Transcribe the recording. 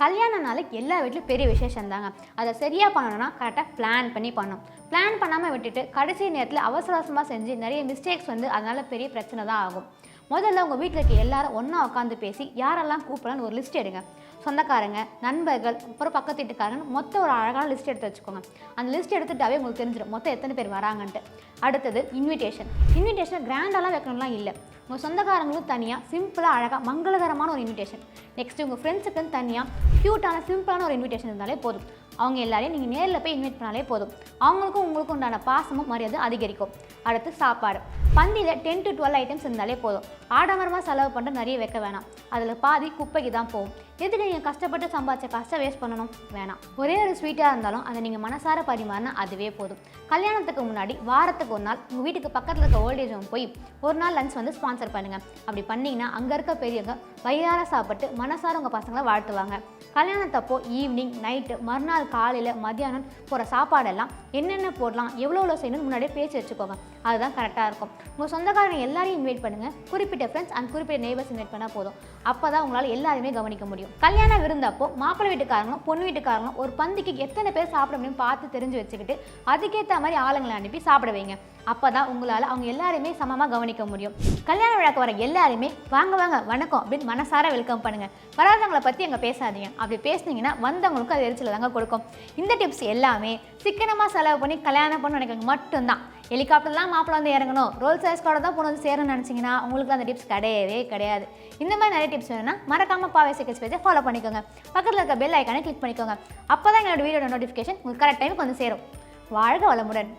கல்யாண நாளைக்கு எல்லா வீட்லையும் பெரிய விசேஷம் தாங்க. அதை சரியாக பண்ணணும்னா கரெக்டாக பிளான் பண்ணி பண்ணணும். பிளான் பண்ணாமல் விட்டுட்டு கடைசி நேரத்தில் அவசர அவசரமாக செஞ்சு நிறைய மிஸ்டேக்ஸ் அதனால் பெரிய பிரச்சனை தான் ஆகும். முதல்ல உங்கள் வீட்டில் இருக்க எல்லாரும் ஒன்றா உட்காந்து பேசி யாரெல்லாம் கூப்பிடலான்னு ஒரு லிஸ்ட் எடுங்க. சொந்தக்காரங்க, நண்பர்கள், அப்புறம் பக்கத்து வீட்டுக்காரங்க மொத்தம் ஒரு அழகான லிஸ்ட் எடுத்து வச்சுக்கோங்க. அந்த லிஸ்ட் எடுத்துட்டாவே உங்களுக்கு தெரிஞ்சிடும் மொத்தம் எத்தனை பேர் வராங்கன்ட்டு. அடுத்தது இன்விடேஷன் கிராண்டாலாம் வைக்கணும்லாம் இல்லை. உங்கள் சொந்தக்காரங்களும் தனியாக சிம்பிளாக அழகாக மங்களகரமான ஒரு இன்விடேஷன். நெக்ஸ்ட்டு உங்கள் ஃப்ரெண்ட்ஸுக்குன்னு தனியாக க்யூட்டான சிம்பிளான ஒரு இன்விடேஷன் இருந்தாலே போதும். அவங்க எல்லாரையும் நீங்கள் நேரில் போய் இன்வைட் பண்ணாலே போதும். அவங்களுக்கும் உங்களுக்கும் உண்டான பாசமும் மரியாதை அதிகரிக்கும். அடுத்து சாப்பாடு. பந்தியில் 10 to 12 ஐட்டம்ஸ் இருந்தாலே போதும். ஆடம்பரமாக செலவு பண்ணிட்டு நிறைய வைக்க வேணாம். அதில் பாதி குப்பைக்கு தான் போகும். எதுக்கு நீங்கள் கஷ்டப்பட்டு சம்பாதிச்ச காசை வேஸ்ட் பண்ணணும்? வேணாம். ஒரே ஒரு ஸ்வீட்டாக இருந்தாலும் அதை நீங்கள் மனசார பரிமாறினா அதுவே போதும். கல்யாணத்துக்கு முன்னாடி வாரத்துக்கு ஒரு நாள் உங்கள் வீட்டுக்கு பக்கத்தில் இருக்க ஓல்டேஜ் ஹோம் போய் ஒரு நாள் லஞ்ச் ஸ்பான்சர் பண்ணுங்கள். அப்படி பண்ணிங்கன்னா அங்கே இருக்க பெரியவங்க வயிறார சாப்பிட்டு மனசார உங்கள் பசங்களை வாழ்த்துவாங்க. கல்யாணத்தப்போ ஈவினிங், நைட்டு, மறுநாள் காலையில், மத்தியானம் போகிற சாப்பாடெல்லாம் என்னென்ன போடலாம், எவ்வளோ செய்யணும்னு முன்னாடியே பேசி வச்சுக்கோங்க. அதுதான் கரெக்டாக இருக்கும். உங்கள் சொந்தக்காரங்க எல்லாரையும் இன்வைட் பண்ணுங்கள். குறிப்பிட்ட ஃப்ரெண்ட்ஸ் அண்ட் குறிப்பிட்ட நெய்பர்ஸ் இன்வைட் பண்ணால் போதும். அப்போ தான் உங்களால் எல்லாருமே கவனிக்க முடியும். கல்யாண விருந்தப்போ மாப்பிள்ளை வீட்டுக்காரங்களும் பொண்ணு வீட்டுக்காரங்களும் ஒரு பந்திக்கு எத்தனை பேர் சாப்பிட முடியும் பார்த்து தெரிஞ்சு வச்சுக்கிட்டு அதுக்கேற்ற மாதிரி ஆளுங்களை அனுப்பி சாப்பிட வைங்க. அப்போ தான் உங்களால் அவங்க எல்லாருமே சமமாக கவனிக்க முடியும். கல்யாண விழாக்கு வர எல்லாருமே வாங்க வாங்க வணக்கம் அப்படின்னு மனசார வெல்கம் பண்ணுங்கள். வராதவங்களை பற்றி அங்கே பேசாதீங்க. அப்படி பேசுனீங்கன்னா வந்தவங்களுக்கும் அது எரிச்சல் தாங்க கொடுக்கும். இந்த டிப்ஸ் எல்லாமே சிக்கனமாக செலவு பண்ணி கல்யாணம் பண்ண நினைக்கிறவங்க மட்டும்தான். ஹெலிகாப்டர்லாம் மாப்பிள்ளை இறங்கணும், ரோல்ஸ் ராய்ஸ் கூட தான் பொண்ணு சேரணும்னு நினச்சிங்கன்னா உங்களுக்கு அந்த டிப்ஸ் கிடையவே கிடையாது. இந்த மாதிரி நிறைய டிப்ஸ் வேணும்னா மறக்காமல் பாவை சீக்ரெட்ஸ் பேஜை ஃபாலோ பண்ணிக்கோங்க. பக்கத்தில் இருக்க பெல் ஐக்கானை கிளிக் பண்ணிக்கோங்க. அப்போ தான் எங்களோட வீடியோட நோட்டிஃபிகேஷன் உங்களுக்கு கரெக்ட் டைமுக்கு சேரும். வாழ்க வளமுடன்.